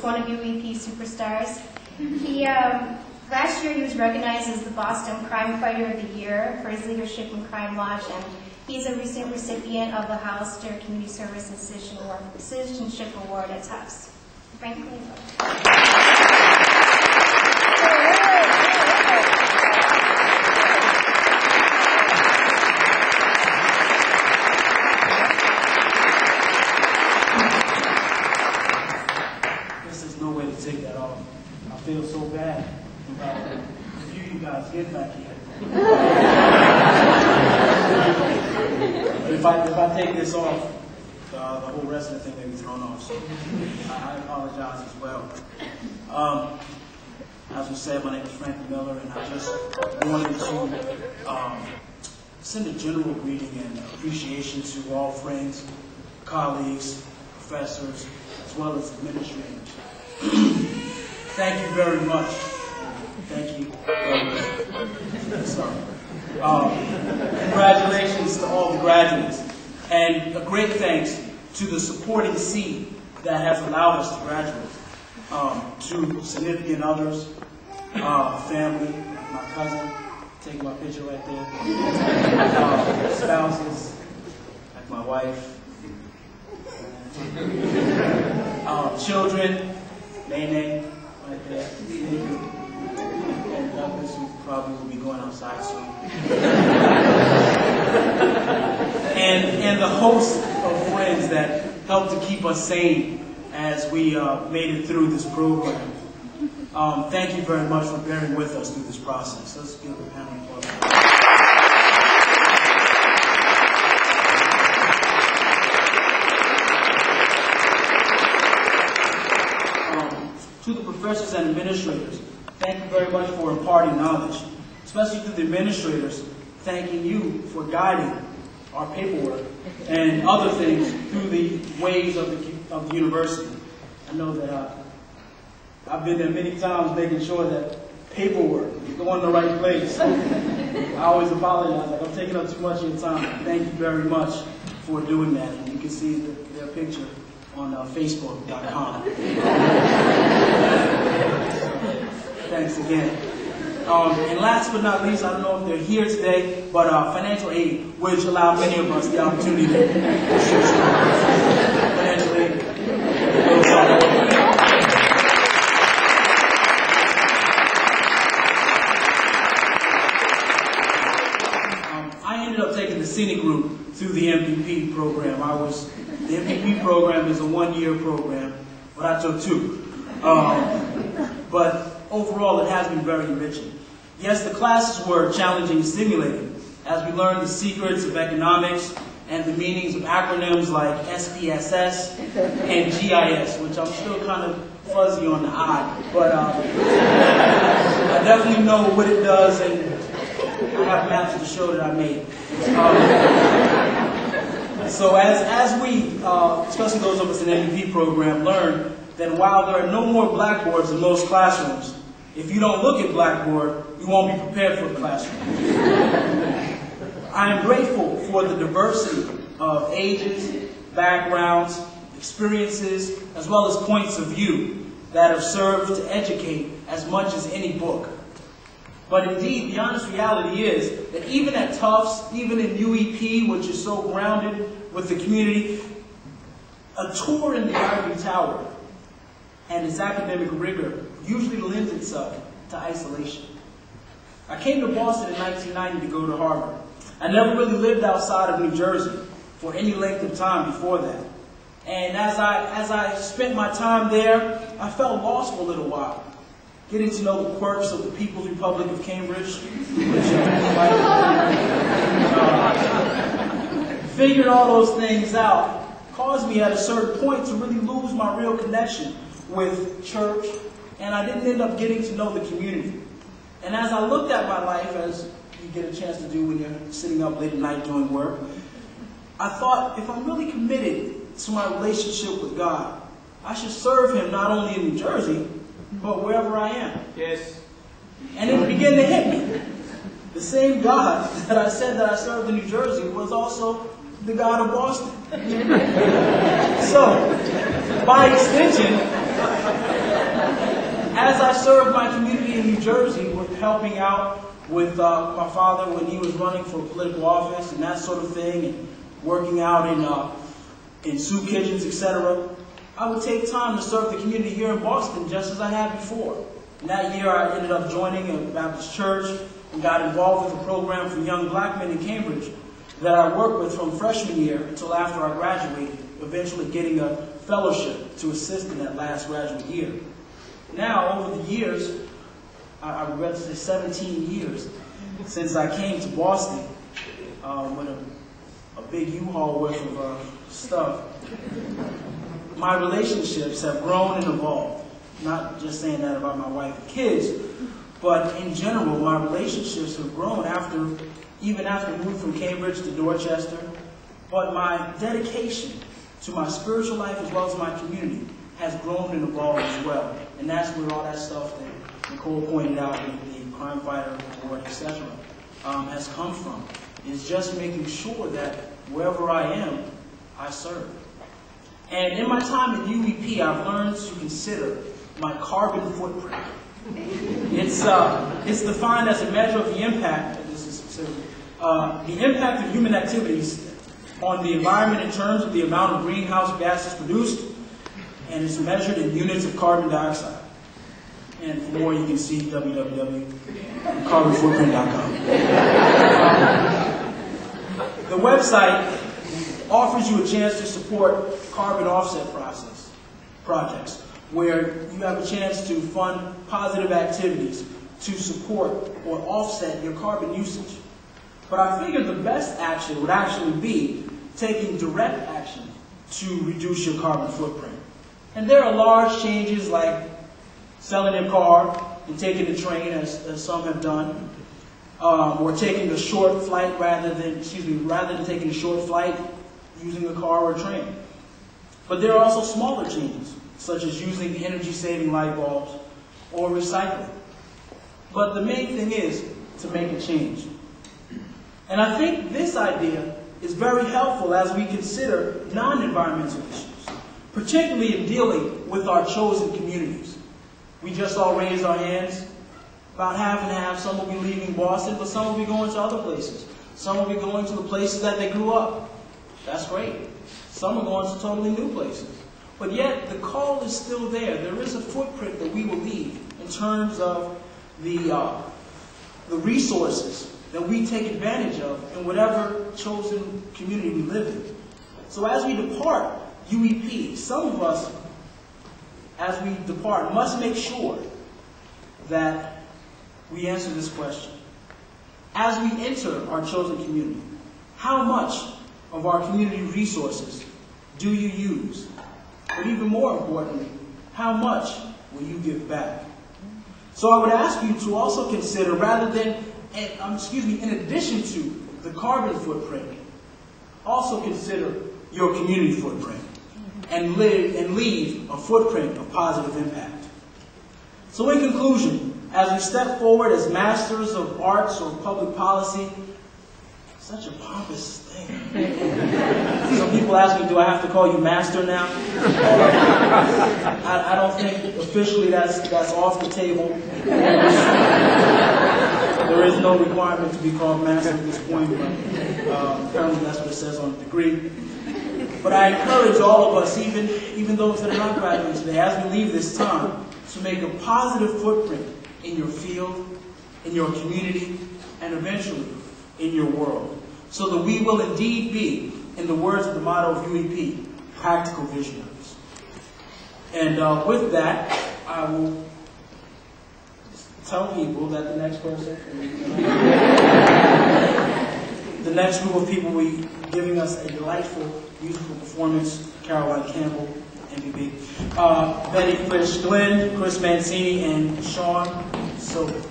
one of UEP superstars. Last year he was recognized as the Boston Crime Fighter of the Year for his leadership in Crime Watch, and he's a recent recipient of the Hollister Community Service and Citizenship Award at Tufts. Frankly, no way to take that off. I feel so bad about you guys get back here. But if I take this off, the whole rest of the thing may be thrown off. So I apologize as well. As we said, my name is Frank Miller, and I just wanted to send a general greeting and appreciation to all friends, colleagues, professors, as well as administrators. Thank you very much. Thank you. Sorry. Congratulations to all the graduates, and a great thanks to the supporting seed that has allowed us to graduate. To significant others, family, my cousin, taking my picture right there, spouses, like my wife, children, Nene, right there, and Douglas, who probably will be going outside soon. and the host of friends that helped to keep us sane as we made it through this program. Thank you very much for bearing with us through this process. Let's give the panel applause. To the professors and administrators, thank you very much for imparting knowledge, especially to the administrators, thanking you for guiding our paperwork and other things through the ways of the university. I know that I've been there many times making sure that paperwork is going in the right place. I always apologize, like I'm taking up too much of your time. Thank you very much for doing that. And you can see their picture on Facebook.com. Thanks again. And last but not least, I don't know if they're here today, but financial aid, which allowed many of us the opportunity to share financial aid. I ended up taking the scenic route through the MPP program. The MPP program is a one-year program, but I took two. But overall, it has been very enriching. Yes, the classes were challenging and stimulating as we learned the secrets of economics and the meanings of acronyms like SPSS and GIS, which I'm still kind of fuzzy on the I, but I definitely know what it does, and I have maps to show that I made. So as we, especially those of us in the MVP program, learn that while there are no more blackboards in most classrooms, if you don't look at Blackboard, you won't be prepared for the classroom. I am grateful for the diversity of ages, backgrounds, experiences, as well as points of view that have served to educate as much as any book. But indeed, the honest reality is that even at Tufts, even in UEP, which is so grounded with the community, a tour in the Ivory Tower and its academic rigor usually lends itself to isolation. I came to Boston in 1990 to go to Harvard. I never really lived outside of New Jersey for any length of time before that. And as I spent my time there, I felt lost for a little while, getting to know the quirks of the People's Republic of Cambridge, figuring all those things out caused me at a certain point to really lose my real connection with church, and I didn't end up getting to know the community. And as I looked at my life, as you get a chance to do when you're sitting up late at night doing work, I thought, if I'm really committed to my relationship with God, I should serve Him not only in New Jersey, but wherever I am. Yes. And it began to hit me. The same God that I said that I served in New Jersey was also the God of Boston. So, by extension, as I served my community in New Jersey with helping out with my father when he was running for political office and that sort of thing, and working out in soup kitchens, etc., I would take time to serve the community here in Boston just as I had before. And that year I ended up joining a Baptist church and got involved with a program for young black men in Cambridge that I worked with from freshman year until after I graduated, eventually getting a fellowship to assist in that last graduate year. Now, over the years, I regret to say 17 years since I came to Boston with a big U-Haul worth of stuff, my relationships have grown and evolved. Not just saying that about my wife and kids, but in general, my relationships have grown even after moving from Cambridge to Dorchester. But my dedication to my spiritual life as well as my community has grown and evolved as well. And that's where all that stuff that Nicole pointed out with the Crime Fighter Award, etc., has come from. Is just making sure that wherever I am, I serve. And in my time at UEP, I've learned to consider my carbon footprint. It's defined as a measure of the impact, this is specific, the impact of human activities on the environment in terms of the amount of greenhouse gases produced, and it's measured in units of carbon dioxide. And for more, you can see www.carbonfootprint.com. The website offers you a chance to support carbon offset projects, where you have a chance to fund positive activities to support or offset your carbon usage. But I figured the best action would actually be taking direct action to reduce your carbon footprint. And there are large changes like selling your car and taking the train, as some have done, or taking a short flight rather than taking a short flight, using a car or a train. But there are also smaller changes, such as using energy-saving light bulbs or recycling. But the main thing is to make a change. And I think this idea is very helpful as we consider non-environmental issues, particularly in dealing with our chosen communities. We just all raised our hands, about half and half. Some will be leaving Boston, but some will be going to other places. Some will be going to the places that they grew up. That's great. Some are going to totally new places. But yet, the call is still there. There is a footprint that we will leave in terms of the resources that we take advantage of in whatever chosen community we live in. So as we depart UEP, some of us, as we depart, must make sure that we answer this question. As we enter our chosen community, how much of our community resources do you use? But even more importantly, how much will you give back? So I would ask you to also consider, in addition to the carbon footprint, also consider your community footprint and leave a footprint of positive impact. So in conclusion, as we step forward as masters of arts or public policy, such a pompous thing. Some people ask me, do I have to call you master now? I don't think officially that's off the table. There is no requirement to be called master at this point, but apparently that's what it says on the degree. But I encourage all of us, even those that are not graduating today, as we leave this time, to make a positive footprint in your field, in your community, and eventually in your world, so that we will indeed be, in the words of the motto of UEP, practical visionaries. And with that, I will tell people that the next group of people will be giving us a delightful musical performance: Caroline Campbell, MVP, Betty Fish Glenn, Chris Mancini, and Sean Silver.